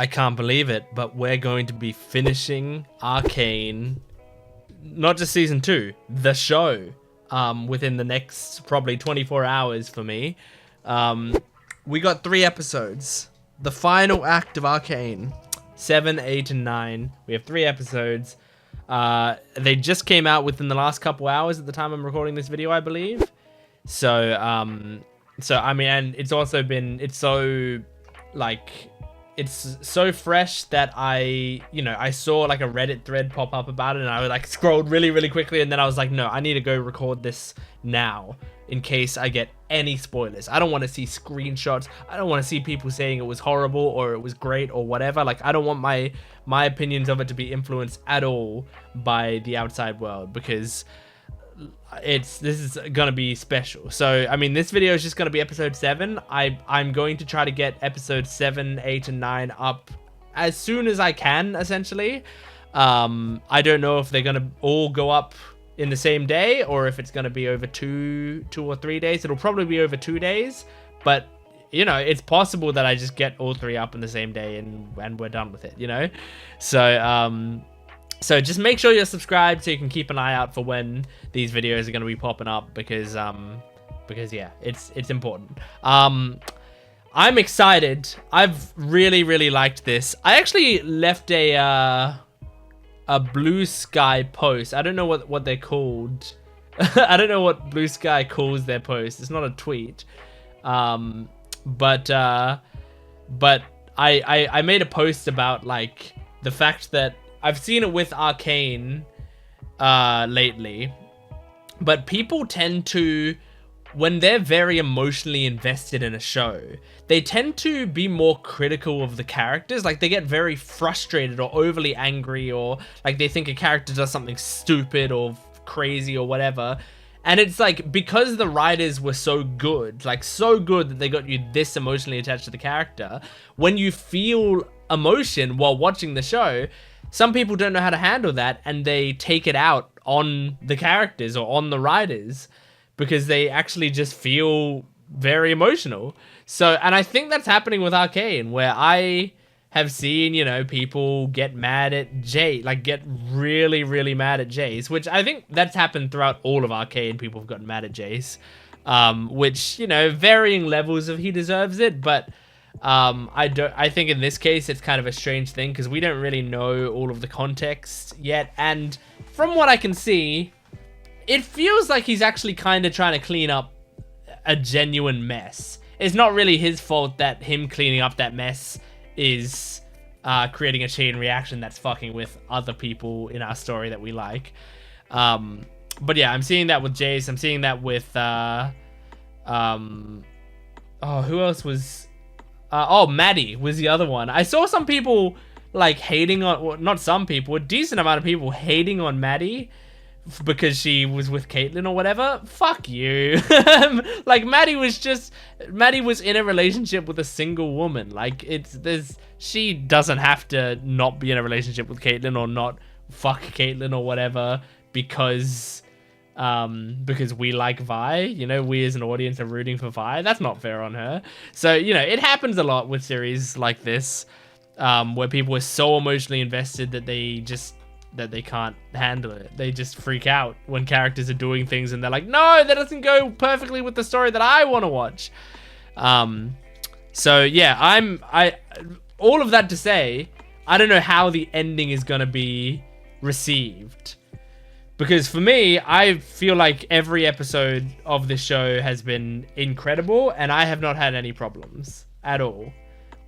I can't believe it, but we're going to be finishing Arcane, not just season 2, the show, within the next probably 24 hours for me. We got 3 episodes. The final act of Arcane, 7, 8, and 9. We have 3 episodes. They just came out within the last couple hours at the time I'm recording this video, I believe. So I mean, and it's also been, it's so fresh that I saw like a Reddit thread pop up about it, and I like scrolled really quickly, and then I was like, no, I need to go record this now in case I get any spoilers. I don't want to see screenshots. I don't want to see people saying it was horrible or it was great or whatever. Like, I don't want my opinions of it to be influenced at all by the outside world, because this is gonna be special. So I mean, this video is just gonna be episode 7. I'm going to try to get episode 7, 8, and 9 up as soon as I can, essentially. I don't know if they're gonna all go up in the same day or if it's gonna be over two or 3 days. It'll probably be over 2 days, but you know, it's possible that I just get all 3 up in the same day and we're done with it, you know. So just make sure you're subscribed so you can keep an eye out for when these videos are going to be popping up, because yeah, it's important. I'm excited. I've really liked this. I actually left a Blue Sky post. I don't know what they're called. I don't know what Blue Sky calls their post. It's not a tweet. But I made a post about like the fact that I've seen it with Arcane lately, but people tend to, when they're very emotionally invested in a show, they tend to be more critical of the characters. Like, they get very frustrated or overly angry, or like they think a character does something stupid or crazy or whatever. And it's like, because the writers were so good, like so good that they got you this emotionally attached to the character, when you feel emotion while watching the show, some people don't know how to handle that, and they take it out on the characters or on the writers because they actually just feel very emotional. So, and I think that's happening with Arcane, where I have seen, you know, people get mad at Jace, like get really mad at Jace, which I think that's happened throughout all of Arcane. People have gotten mad at Jace, which, you know, varying levels of he deserves it, but I think in this case it's kind of a strange thing because we don't really know all of the context yet, and from what I can see, it feels like he's actually kind of trying to clean up a genuine mess. It's not really his fault that him cleaning up that mess is creating a chain reaction that's fucking with other people in our story that we like. But yeah, I'm seeing that with Jace. I'm seeing that with who else was Maddie was the other one. I saw some people like hating on, well, not some people, a decent amount of people hating on Maddie because she was with Caitlyn or whatever. Fuck you. Like, Maddie was in a relationship with a single woman. Like, she doesn't have to not be in a relationship with Caitlyn or not fuck Caitlyn or whatever because we like Vi, you know, we as an audience are rooting for Vi. That's not fair on her. So, you know, it happens a lot with series like this, where people are so emotionally invested that they can't handle it. They just freak out when characters are doing things and they're like, no, that doesn't go perfectly with the story that I want to watch. So yeah, all of that to say, I don't know how the ending is gonna be received. Because for me, I feel like every episode of this show has been incredible, and I have not had any problems at all.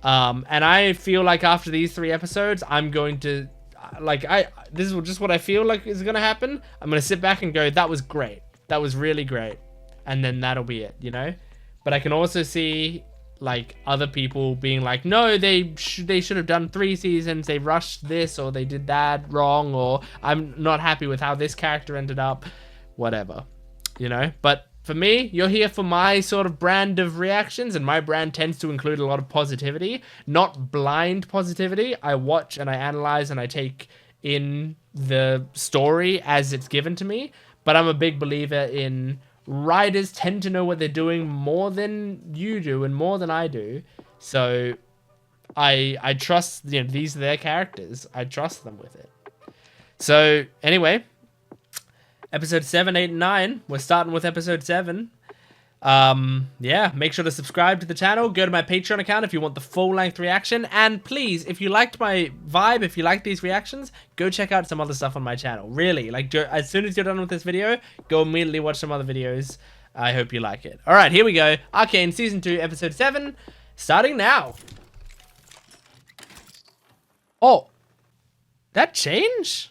And I feel like after these 3 episodes, I'm going to, this is just what I feel like is going to happen. I'm going to sit back and go, that was great. That was really great. And then that'll be it, you know? But I can also see, like, other people being like, no, they should have done 3 seasons, they rushed this, or they did that wrong, or I'm not happy with how this character ended up, whatever, you know? But for me, you're here for my sort of brand of reactions, and my brand tends to include a lot of positivity, not blind positivity. I watch and I analyze and I take in the story as it's given to me, but I'm a big believer in writers tend to know what they're doing more than you do and more than I do. So I trust, you know, these are their characters. I trust them with it. So anyway, episode 7, 8, and 9. We're starting with episode 7. Yeah, make sure to subscribe to the channel. Go to my Patreon account if you want the full-length reaction. And please, if you liked my vibe, if you like these reactions, go check out some other stuff on my channel. Really, like, as soon as you're done with this video, go immediately watch some other videos. I hope you like it. All right, here we go. Arcane Season 2, Episode 7, starting now. Oh, that change?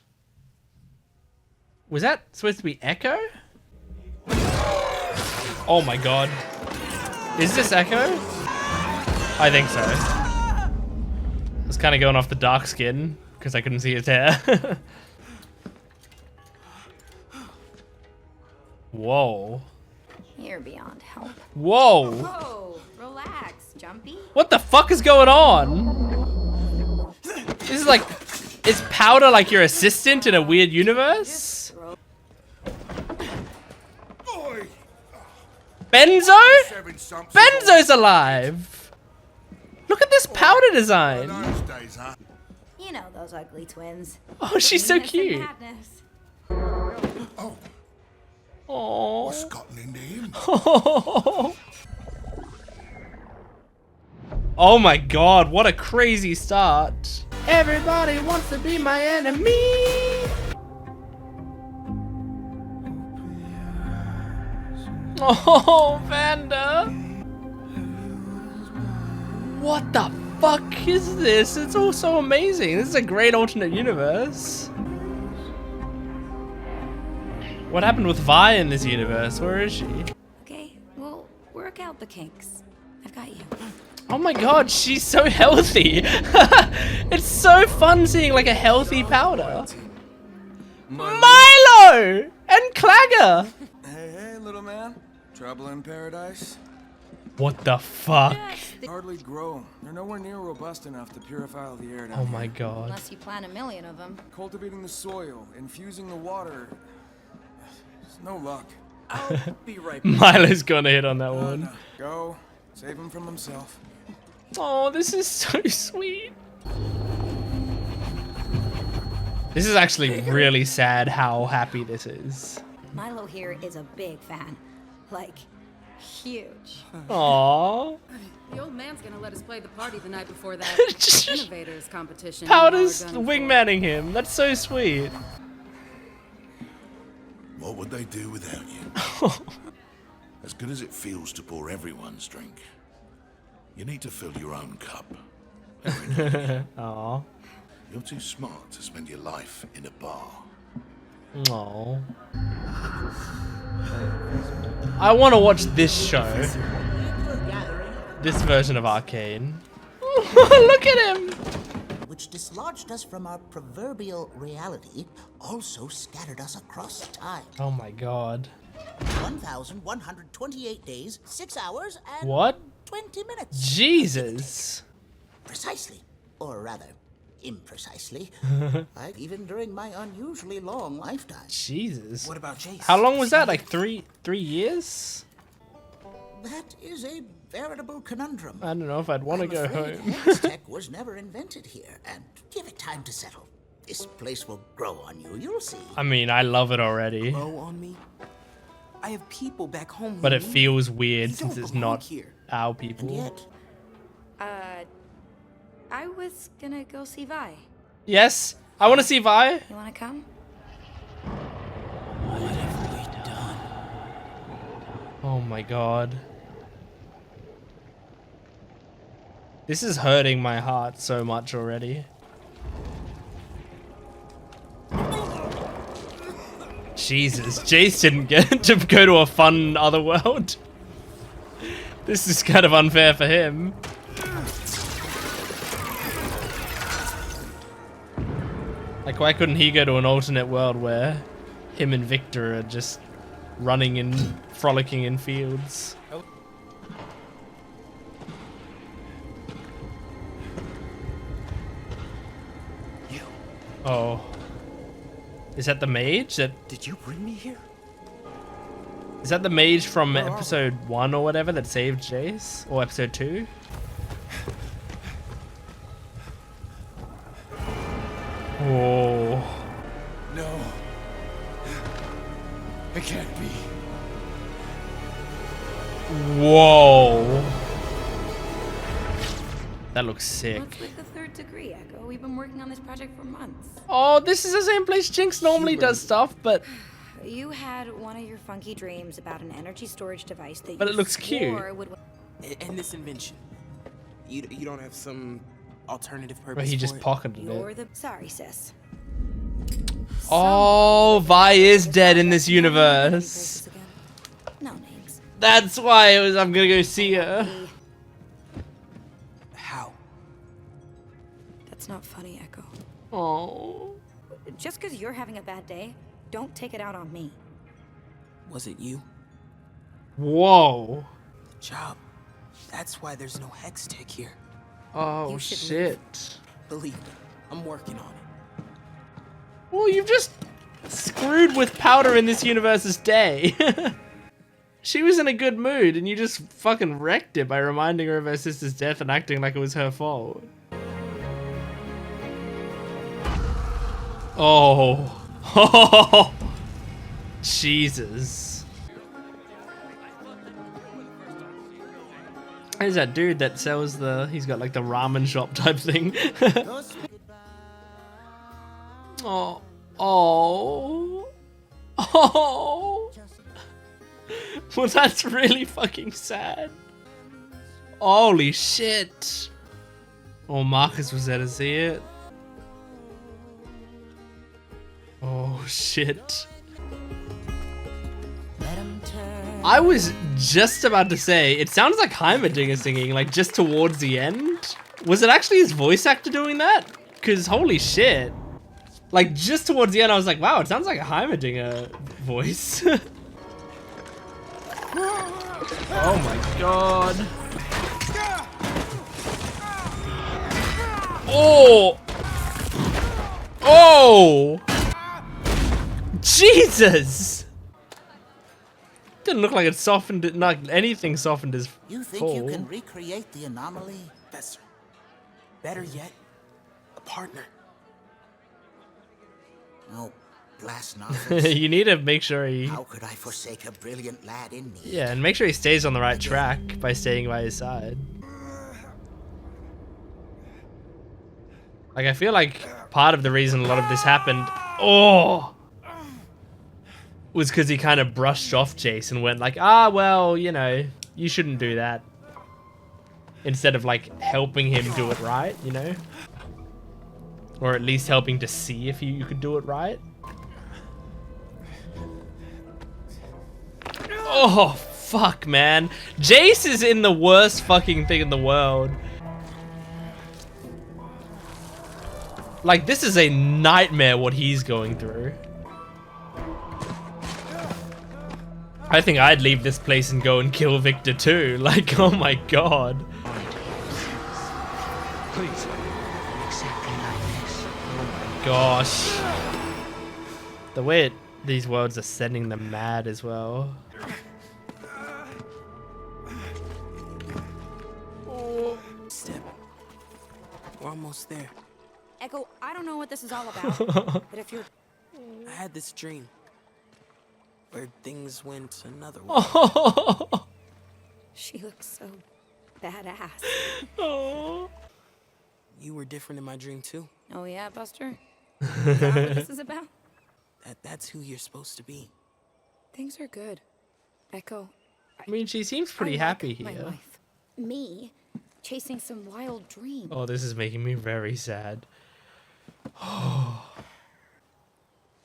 Was that supposed to be Ekko? Oh my god. Is this Ekko? I think so. I was kind of going off the dark skin because I couldn't see his hair. Whoa. You're beyond help. Whoa. Whoa, relax, Jumpy. What the fuck is going on? This is like, is Powder like your assistant in a weird universe? Benzo? Benzo's alive! Look at this Powder design. You know those ugly twins. Oh, she's so cute. Oh. Oh. What's gotten into him? Oh my god, what a crazy start. Everybody wants to be my enemy. Oh, Vanda. What the fuck is this? It's all so amazing. This is a great alternate universe. What happened with Vi in this universe? Where is she? Okay, we'll work out the kinks. I've got you. Oh my god, she's so healthy. It's so fun seeing like a healthy Powder. Milo and Clagger. Hey, little man. Trouble in paradise? What the fuck? Hardly grow. They're nowhere near robust enough to purify the air down Oh here. my god. Unless you plant a million of them. Cultivating the soil, infusing the water. It's no luck. I'll be right back. Milo's gonna hit on that one. Go. Save him from himself. Oh, this is so sweet. This is actually really sad how happy this is. Milo here is a big fan. Like, huge. Aww. The old man's gonna let us play the party the night before that innovators competition. Powder's While we're done wingmanning him. That's so sweet. What would they do without you? As good as it feels to pour everyone's drink, you need to fill your own cup. Aww. You're too smart to spend your life in a bar. Aww. I want to watch this show. This version of Arcane. Look at him! Which dislodged us from our proverbial reality, also scattered us across time. Oh my god. 1,128 days, 6 hours, and What? 20 minutes. Jesus. Precisely. Or rather, imprecisely. Even during my unusually long lifetime. Jesus. What about Jace? How long was that? Like three years? That is a veritable conundrum. I don't know if I'd want to go afraid home. Hex tech was never invented here, and give it time to settle. This place will grow on you, you'll see. I mean, I love it already. Blow on me? I have people back home. But who it need feels me. weird You since don't it's belong not here. our And people. yet, I was gonna go see Vi. Yes, I want to see Vi. You wanna come? Oh my god. This is hurting my heart so much already. Jesus, Jace didn't get to go to a fun other world. This is kind of unfair for him. Like, why couldn't he go to an alternate world where him and Victor are just running and frolicking in fields? You. Oh. Is that the mage? Did you bring me here? Is that the mage from Where are episode 1 or whatever that saved Jace? Or episode 2? It can't be. Whoa. That looks sick. What's with the third degree, Ekko? We've been working on this project for months. Oh, this is the same place Jinx normally does stuff, but You had one of your funky dreams about an energy storage device that But you it looks cute. swore would... And this invention. You don't have some alternative purpose But he for just it? pocketed You're it. the... Sorry, sis. Oh, Vi is dead in this universe. No names. That's why it was. I'm gonna go see her. How? That's not funny, Ekko. Oh. Just because you're having a bad day, don't take it out on me. Was it you? Whoa. Job. That's why there's no hex tech here. Oh You should shit. Believe me, I'm working on it. Well, you've just screwed with Powder in this universe's day. She was in a good mood, and you just fucking wrecked it by reminding her of her sister's death and acting like it was her fault. Oh. Oh. Jesus. There's that dude that sells the... He's got like the ramen shop type thing. Oh. Oh. Oh. Well, that's really fucking sad. Holy shit. Oh, Marcus was there to see it. Oh, shit. I was just about to say, it sounds like Heimerdinger singing, like just towards the end. Was it actually his voice actor doing that? Because holy shit. Like just towards the end, I was like, wow, it sounds like a Heimerdinger voice. Oh my god. Oh! Oh! Jesus! Didn't look like it softened it, not anything softened his You think fall. you can recreate the anomaly? Professor. Better yet, a partner. Oh, glass nozzles. You need to make sure he... How could I forsake a brilliant lad in need? Yeah, and make sure he stays on the right track by staying by his side. Like, I feel like part of the reason a lot of this happened... Oh! Was because he kind of brushed off Jace and went like, ah, well, you know, you shouldn't do that. Instead of, like, helping him do it right, you know? Or at least helping to see if you could do it right. Oh, fuck, man. Jace is in the worst fucking thing in the world. Like, this is a nightmare what he's going through. I think I'd leave this place and go and kill Victor too. Like, oh my god. Please. Exactly like this. Oh my gosh. The way these worlds are sending them mad as well. Step. We're almost there. Ekko, I don't know what this is all about, but if you're... I had this dream where things went another way. Oh. She looks so badass. Oh. You were different in my dream too. Oh yeah, Buster? Is that what this is about? That's who you're supposed to be. Things are good. Ekko, I mean, she seems pretty I like happy my here. life. Me, chasing some wild dream. Oh, this is making me very sad. All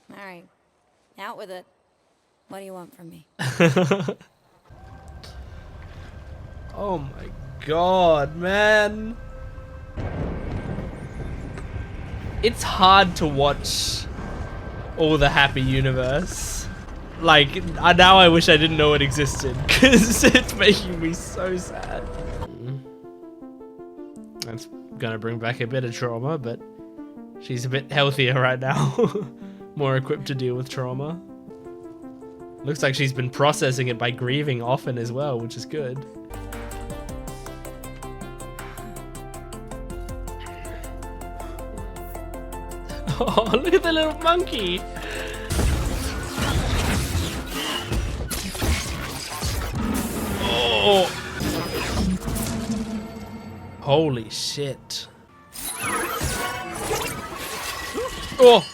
right, out with it. What do you want from me? Oh my god, man. It's hard to watch all the happy universe. Like, now I wish I didn't know it existed, because it's making me so sad. That's gonna bring back a bit of trauma, but she's a bit healthier right now. More equipped to deal with trauma. Looks like she's been processing it by grieving often as well, which is good. Oh, look at the little monkey. Oh. Holy shit. Oh.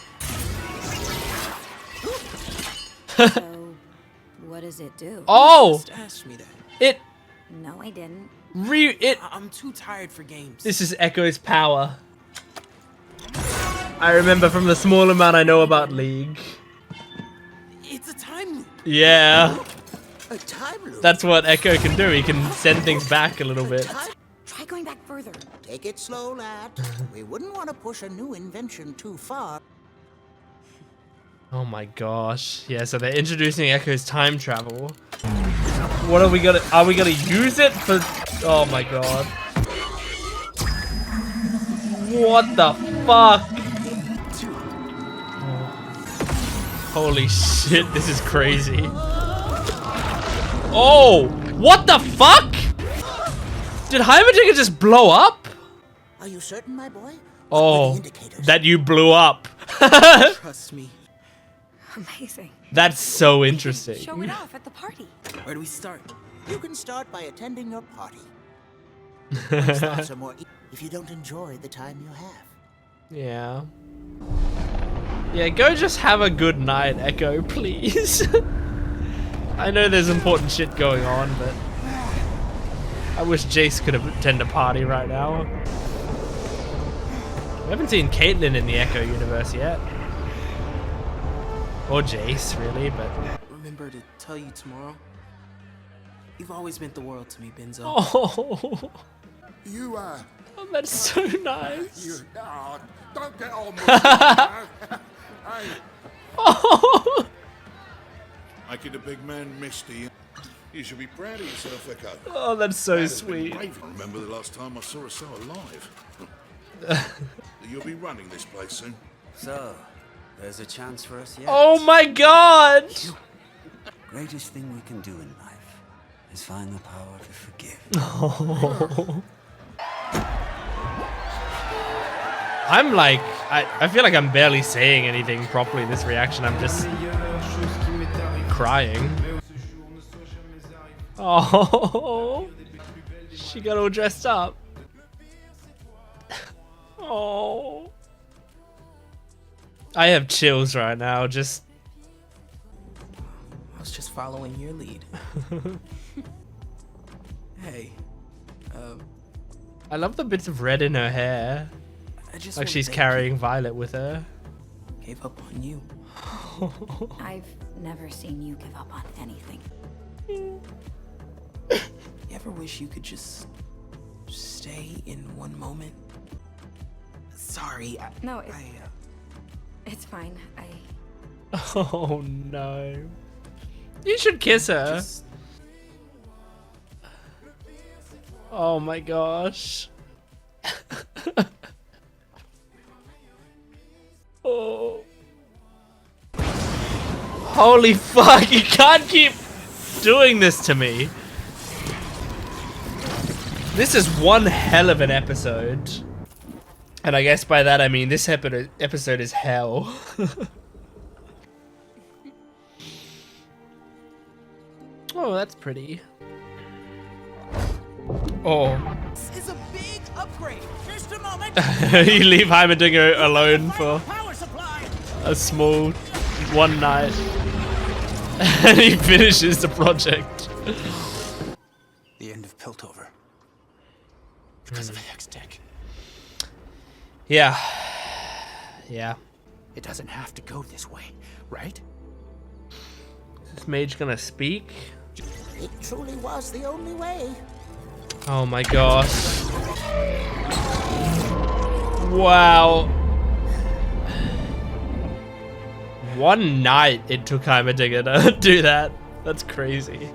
So, what does it do? Oh. Just ask me that. It. No, I didn't. I'm too tired for games. This is Ekko's power. I remember from the small amount I know about League. It's a time loop. Yeah. A time loop. That's what Ekko can do. He can send things back a little bit. Try going back further. Take it slow, lad. We wouldn't want to push a new invention too far. Oh my gosh. Yeah, so they're introducing Ekko's time travel. What are we gonna use it for? Oh my god. What the fuck? Holy shit, this is crazy. Oh, what the fuck? Did heimerdinger just blow up? Are you certain, my boy? Oh, that you blew up. Trust me. Amazing. That's so interesting. Show it off at the party. Where do we start? You can start by attending your party. Thoughts are more if you don't enjoy the time you have. Yeah. Yeah, go just have a good night, Ekko, please. I know there's important shit going on, but I wish Jace could attend a party right now. We haven't seen Caitlyn in the Ekko universe yet. Or Jace, really, but... Remember to tell you tomorrow? You've always meant the world to me, Benzo. Oh, You, oh that's so nice. you, oh, don't get on with it. Hey, Oh. making the big man misty. You should be proud of yourself, Ekko. Oh, that's so That has been sweet. brave. I remember the last time I saw her so alive. You'll be running this place soon. So, there's a chance for us yet. Oh my god! Greatest thing we can do in life is find the power to forgive. Oh. I'm like, I feel like I'm barely saying anything properly in this reaction. I'm just crying. Oh, she got all dressed up. Oh, I have chills right now. Just I was just following your lead. Hey, I love the bits of red in her hair. I just Like wanna she's thank carrying Violet with her. you. Gave up on you. I've never seen you give up on anything. You ever wish you could just stay in one moment? Sorry, No, it's fine. Oh no. You should kiss her. just Oh my gosh. Oh. Holy fuck, you can't keep doing this to me. This is one hell of an episode. And I guess by that I mean this episode is hell. Oh, that's pretty. Oh. This is a big upgrade. Just a moment. You leave Heimerdinger alone for Power supply. a small one night. And he finishes the project. The end of Piltover. Because of Hextech. Yeah. Yeah. It doesn't have to go this way, right? Is this mage gonna speak? It truly was the only way. Oh my gosh. Wow. One night it took Heimerdinger to do that. That's crazy.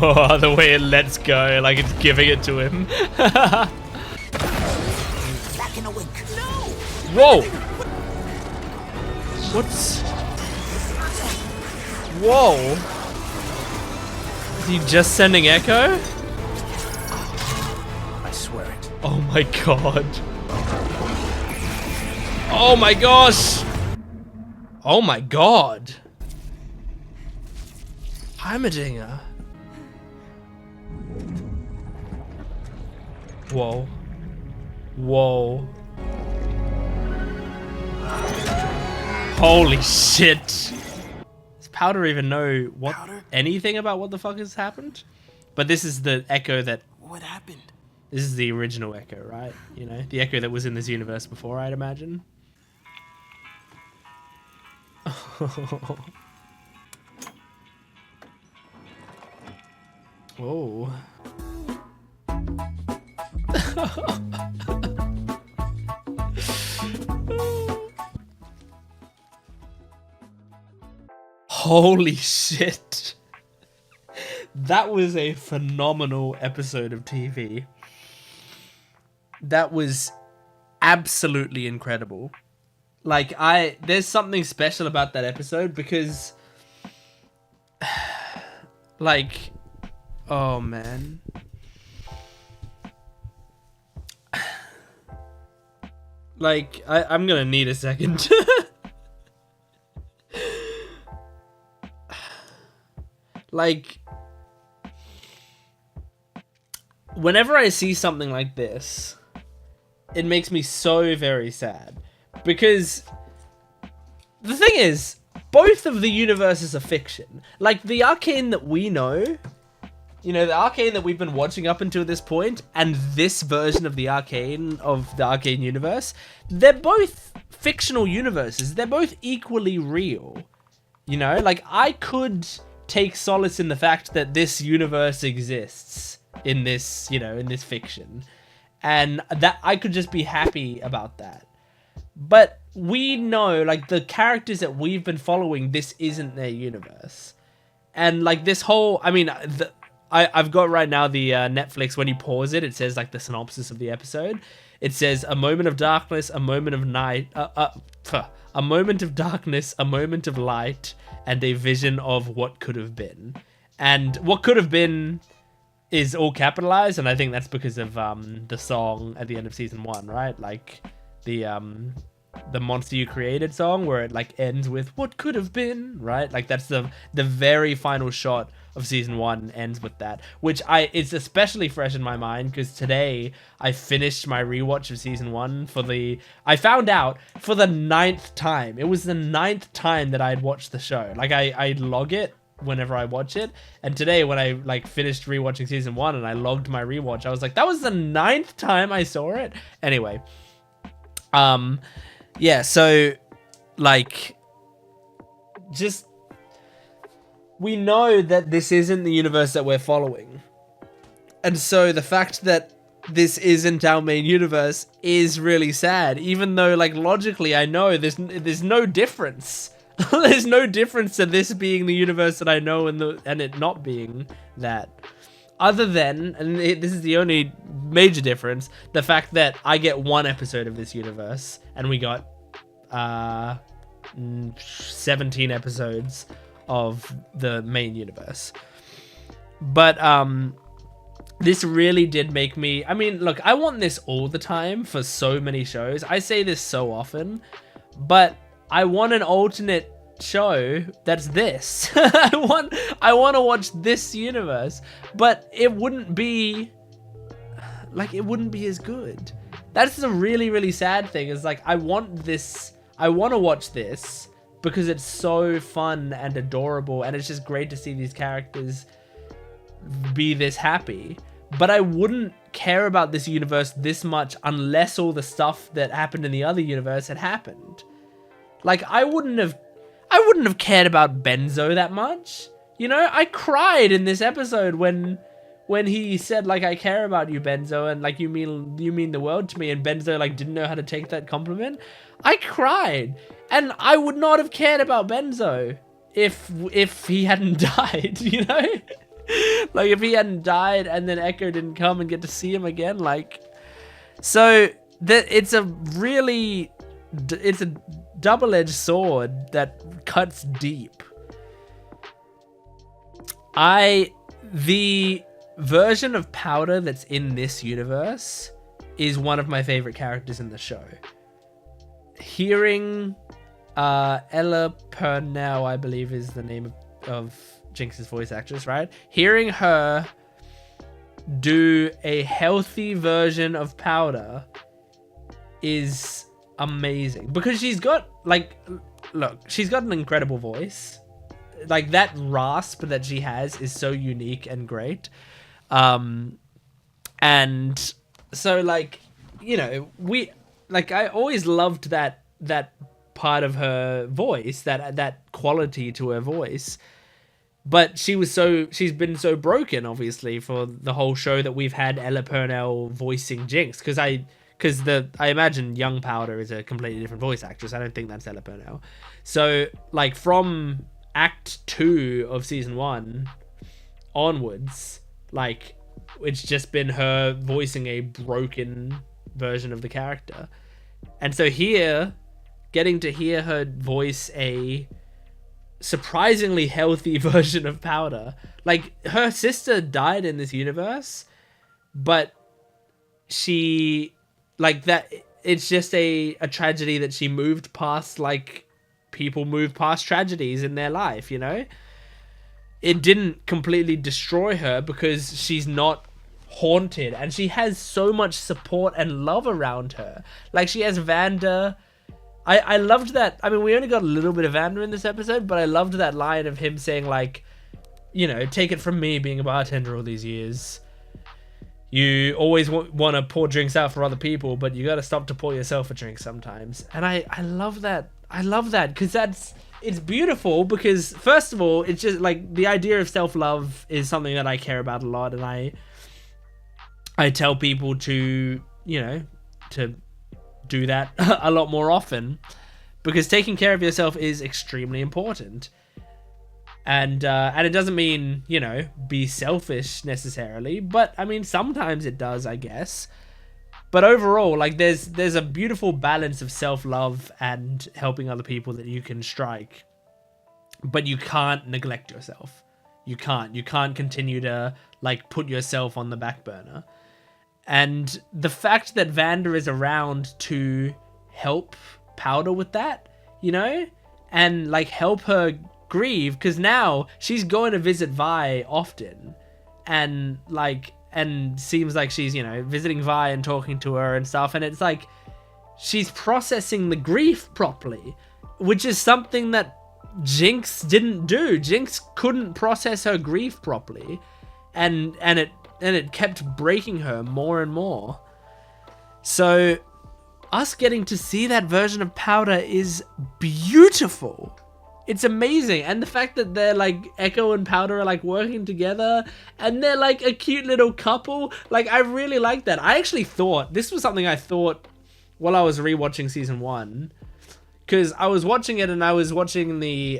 Oh, the way it lets go, like it's giving it to him. Back in a wink. No. Whoa! What's... Whoa! Is he just sending Ekko? I swear it. Oh my god. Oh my gosh! Oh my god. Heimerdinger. Whoa. Whoa. Holy shit. Does Powder even know anything about what the fuck has happened? But this is the Ekko that... What happened? This is the original Ekko, right? You know, the Ekko that was in this universe before, I'd imagine. Oh. Holy shit. That was a phenomenal episode of TV. That was absolutely incredible. Like, there's something special about that episode because, like, oh man. Like, I'm gonna need a second. Like, whenever I see something like this, it makes me so very sad. Because the thing is, both of the universes are fiction. Like, the Arcane that we know, you know, the Arcane that we've been watching up until this point, and this version of the Arcane universe, they're both fictional universes. They're both equally real. You know, like, I could take solace in the fact that this universe exists in this, you know, in this fiction. And that I could just be happy about that. But we know, like, the characters that we've been following, this isn't their universe. And, like, this whole, I mean, I've got right now the Netflix, when you pause it, it says, like, the synopsis of the episode. It says, a moment of darkness, a moment of night, a moment of darkness, a moment of light, and a vision of what could have been. And what could have been is all capitalized, and I think that's because of the song at the end of season 1, right? Like, the Monster You Created song, where it, like, ends with what could have been, right? Like, that's the very final shot of season 1 ends with that, which it's especially fresh in my mind because today I finished my rewatch of season 1 I found out for the 9th time. It was the 9th time that I had watched the show. Like, I log it whenever I watch it, and today when I, like, finished rewatching season 1 and I logged my rewatch, I was like, that was the 9th time I saw it. Anyway, yeah, so, like, just, we know that this isn't the universe that we're following. And so the fact that this isn't our main universe is really sad, even though, like, logically I know there's no difference. There's no difference to this being the universe that I know and it not being that. Other than, and this is the only major difference, the fact that I get 1 episode of this universe and we got 17 episodes of the main universe. But this really did make me, I mean, look, I want this all the time for so many shows. I say this so often, but I want an alternate show that's this. I want to watch this universe, but it wouldn't be as good. That's the really, really sad thing, is, like, I want to watch this because it's so fun and adorable, and it's just great to see these characters be this happy. But I wouldn't care about this universe this much unless all the stuff that happened in the other universe had happened. Like, I wouldn't have cared about Benzo that much. You know, I cried in this episode when he said, like, I care about you, Benzo, and, like, you mean the world to me, and Benzo, like, didn't know how to take that compliment. I cried, and I would not have cared about Benzo if he hadn't died, you know? Like, if he hadn't died and then Ekko didn't come and get to see him again, like, so it's a double-edged sword that cuts deep. The version of Powder that's in this universe is one of my favorite characters in the show. Hearing Ella Purnell, I believe is the name of Jinx's voice actress, right? Hearing her do a healthy version of Powder is amazing, because she's got like, look, she's got an incredible voice. Like, that rasp that she has is so unique and great. And so, like, you know, I always loved that part of her voice, that quality to her voice. But she's been so broken, obviously, for the whole show that we've had Ella Purnell voicing Jinx. Because I imagine young Powder is a completely different voice actress. I don't think that's Ella Purnell. So, like, from Act 2 of Season 1 onwards, like, it's just been her voicing a broken version of the character. And so here, getting to hear her voice a surprisingly healthy version of Powder. Like, her sister died in this universe, but she, like, that, it's just a tragedy that she moved past, like people move past tragedies in their life, you know? It didn't completely destroy her because she's not haunted, and she has so much support and love around her. Like, she has Vander. I loved that. I mean, we only got a little bit of Vander in this episode, but I loved that line of him saying, like, you know, take it from me being a bartender all these years. You always want to pour drinks out for other people, but you got to stop to pour yourself a drink sometimes. And I love that. I love that because it's beautiful, because first of all, it's just like the idea of self-love is something that I care about a lot. And I tell people to, you know, to do that a lot more often, because taking care of yourself is extremely important. And it doesn't mean, you know, be selfish necessarily, but I mean, sometimes it does, I guess. But overall, like, there's a beautiful balance of self-love and helping other people that you can strike. But you can't neglect yourself. You can't continue to, like, put yourself on the back burner. And the fact that Vander is around to help Powder with that, you know, and, like, help her grieve, because now she's going to visit Vi often, and, like, and seems like she's, you know, visiting Vi and talking to her and stuff, and it's like she's processing the grief properly, which is something that Jinx didn't do. Jinx couldn't process her grief properly, and it kept breaking her more and more. So us getting to see that version of Powder is beautiful. It's amazing. And the fact that they're, like, Ekko and Powder are, like, working together, and they're, like, a cute little couple. Like, I really like that. I actually thought, this was something I thought while I was rewatching Season 1. Because I was watching it, and I was watching the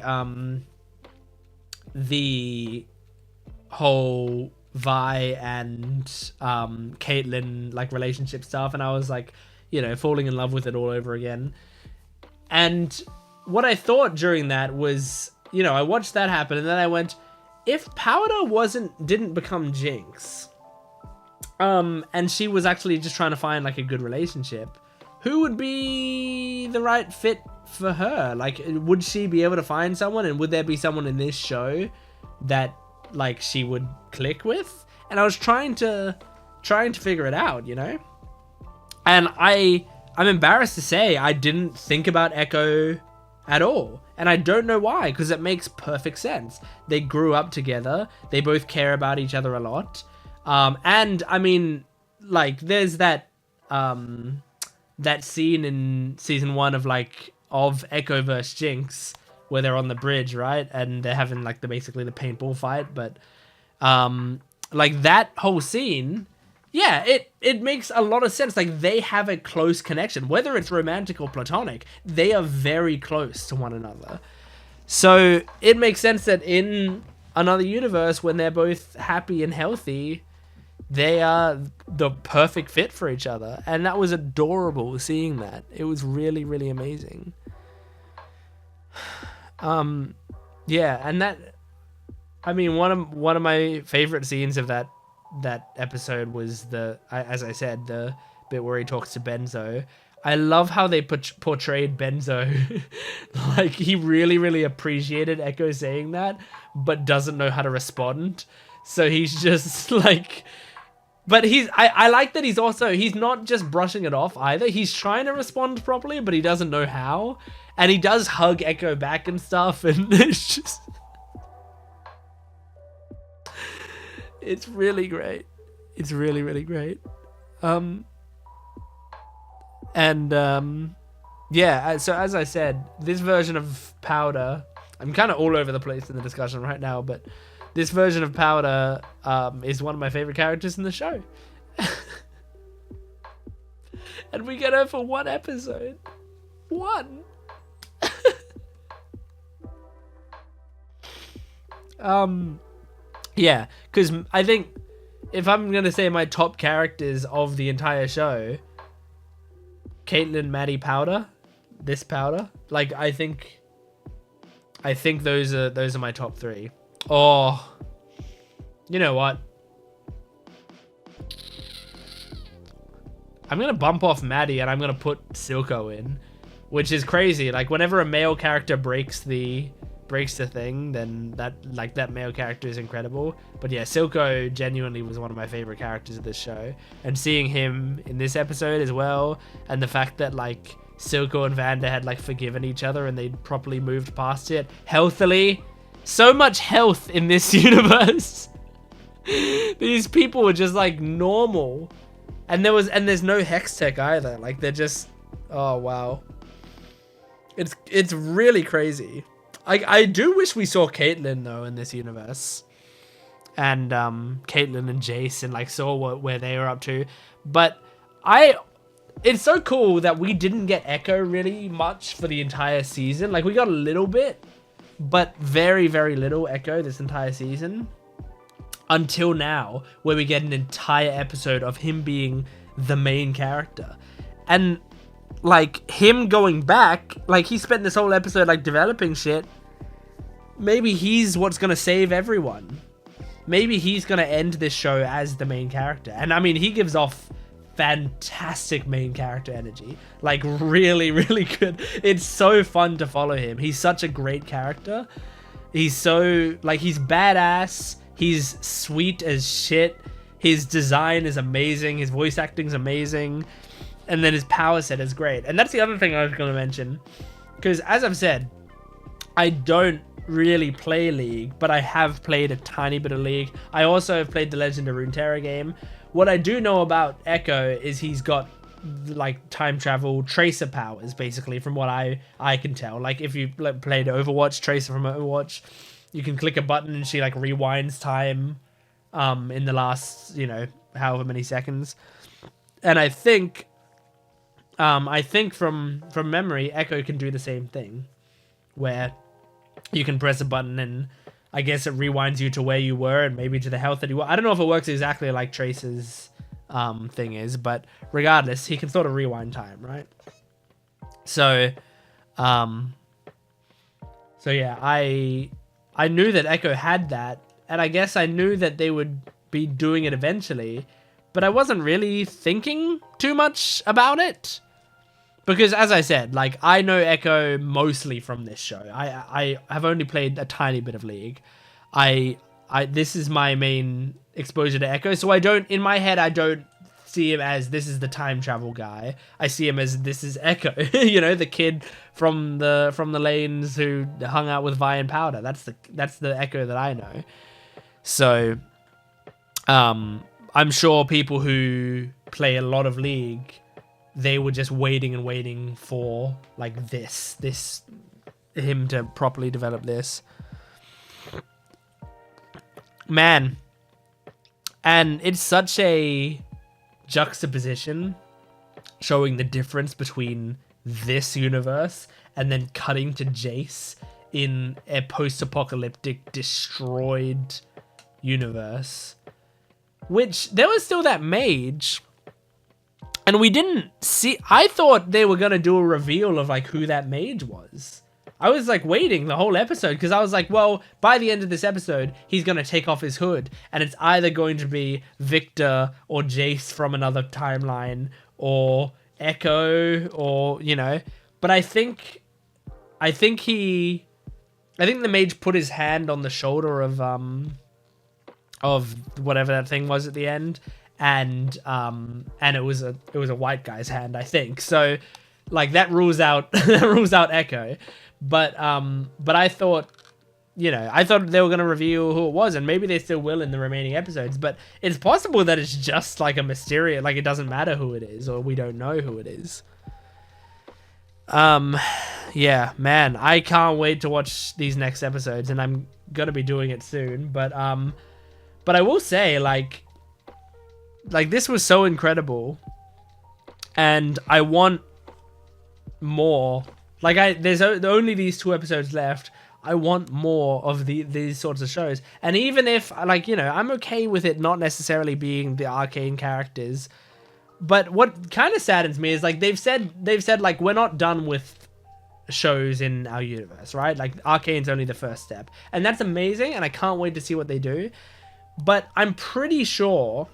whole Vi and Caitlyn, like, relationship stuff, and I was, like, you know, falling in love with it all over again. And what I thought during that was, you know, I watched that happen, and then I went, if Powder didn't become Jinx, and she was actually just trying to find, like, a good relationship, who would be the right fit for her? Like, would she be able to find someone, and would there be someone in this show that, like, she would click with? And I was trying to figure it out, you know? And I'm embarrassed to say I didn't think about Ekko at all. And I don't know why, because it makes perfect sense. They grew up together. They both care about each other a lot. And I mean, like, there's that scene in Season 1 of Ekko versus Jinx, where they're on the bridge, right? And they're having, like, basically the paintball fight. But like, that whole scene, yeah, it makes a lot of sense. Like, they have a close connection. Whether it's romantic or platonic, they are very close to one another. So it makes sense that in another universe, when they're both happy and healthy, they are the perfect fit for each other. And that was adorable seeing that. It was really, really amazing. Yeah, and that, I mean, one of my favorite scenes of that episode was as I said, the bit where he talks to Benzo. I love how they portrayed Benzo. Like, he really, really appreciated Ekko saying that, but doesn't know how to respond. So he's just like... But I like that he's not just brushing it off either. He's trying to respond properly, but he doesn't know how. And he does hug Ekko back and stuff, and it's just... It's really great. It's really, really great. Yeah, so as I said, this version of Powder, I'm kind of all over the place in the discussion right now, but this version of Powder is one of my favorite characters in the show. And we get her for one episode. One. Yeah, because I think if I'm going to say my top characters of the entire show, Caitlyn, Maddie, Powder, this Powder, like I think those are my top three. Oh, you know what? I'm gonna bump off Maddie and I'm gonna put Silco in, which is crazy. Like whenever a male character breaks the thing, then that male character is incredible. But yeah, Silco genuinely was one of my favorite characters of this show, and seeing him in this episode as well, and the fact that like Silco and Vander had like forgiven each other and they'd properly moved past it healthily. So much health in this universe. These people were just like normal, and there's no hex tech either. Like they're just, oh wow, it's really crazy. I do wish we saw Caitlyn though in this universe, and Caitlyn and Jace, and like saw where they were up to. But it's so cool that we didn't get Ekko really much for the entire season. Like we got a little bit, but very, very little Ekko this entire season. Until now, where we get an entire episode of him being the main character. And like him going back, like he spent this whole episode like developing shit. Maybe he's what's gonna save everyone. Maybe he's gonna end this show as the main character. And I mean, he gives off fantastic main character energy. Like really, really good. It's so fun to follow him. He's such a great character. He's so like, he's badass. He's sweet as shit. His design is amazing. His voice acting is amazing. And then his power set is great. And that's the other thing I was going to mention. Because as I've said, I don't really play League, but I have played a tiny bit of League. I also have played the Legend of Runeterra game. What I do know about Ekko is he's got like time travel tracer powers, basically, from what I can tell. Like if you played Overwatch, Tracer from Overwatch, you can click a button and she like rewinds time in the last, you know, however many seconds. And I think from memory, Ekko can do the same thing, where you can press a button and I guess it rewinds you to where you were and maybe to the health that you were. I don't know if it works exactly like Tracer's thing is, but regardless, he can sort of rewind time, right? So yeah, I knew that Ekko had that, and I guess I knew that they would be doing it eventually, but I wasn't really thinking too much about it. Because as I said, like, I know Ekko mostly from this show. I have only played a tiny bit of League. This is my main exposure to Ekko, so in my head, I don't see him as this is the time travel guy. I see him as this is Ekko, you know, the kid from the lanes who hung out with Vi and Powder. That's the Ekko that I know. So, I'm sure people who play a lot of League, they were just waiting for like him to properly develop this. Man. And it's such a juxtaposition showing the difference between this universe and then cutting to Jace in a post-apocalyptic destroyed universe, which there was still that mage, and we didn't see. I thought they were gonna do a reveal of like who that mage was. I was like waiting the whole episode because I was like, well, by the end of this episode, he's going to take off his hood and it's either going to be Victor or Jace from another timeline, or Ekko or, you know, but I think the mage put his hand on the shoulder of whatever that thing was at the end, and it was a white guy's hand, I think. So like that rules out Ekko. But I thought, you know, they were going to reveal who it was, and maybe they still will in the remaining episodes, but it's possible that it's just like a mysterious, like it doesn't matter who it is, or we don't know who it is. Yeah, man, I can't wait to watch these next episodes, and I'm going to be doing it soon, but I will say, like this was so incredible, and I want more. Like, there's only these 2 episodes left. I want more of these sorts of shows. And even if, like, you know, I'm okay with it not necessarily being the Arcane characters, but what kind of saddens me is, like, they've said like, we're not done with shows in our universe, right? Like, Arcane's only the first step, and that's amazing, and I can't wait to see what they do. But I'm pretty sure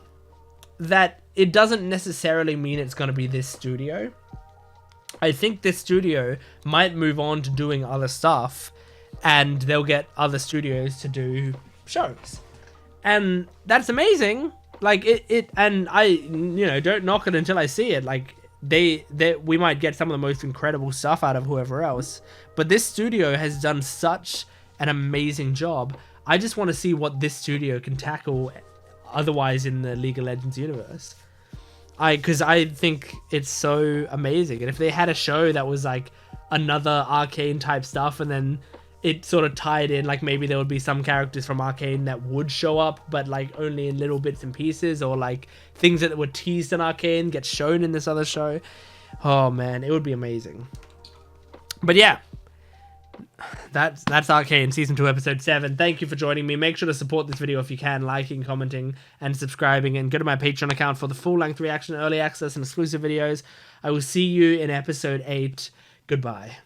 that it doesn't necessarily mean it's going to be this studio. I think this studio might move on to doing other stuff, and they'll get other studios to do shows, and that's amazing. Like and I, you know, don't knock it until I see it. Like we might get some of the most incredible stuff out of whoever else, but this studio has done such an amazing job. I just want to see what this studio can tackle otherwise in the League of Legends universe. Because I think it's so amazing. And if they had a show that was like another Arcane type stuff, and then it sort of tied in, like maybe there would be some characters from Arcane that would show up, but like only in little bits and pieces, or like things that were teased in Arcane get shown in this other show. Oh man, it would be amazing. But yeah, that's Arcane Season 2 Episode 7. Thank you for joining me. Make sure to support this video if you can, liking, commenting, and subscribing, and go to my Patreon account for the full-length reaction, early access, and exclusive videos. I will see you in Episode 8. Goodbye.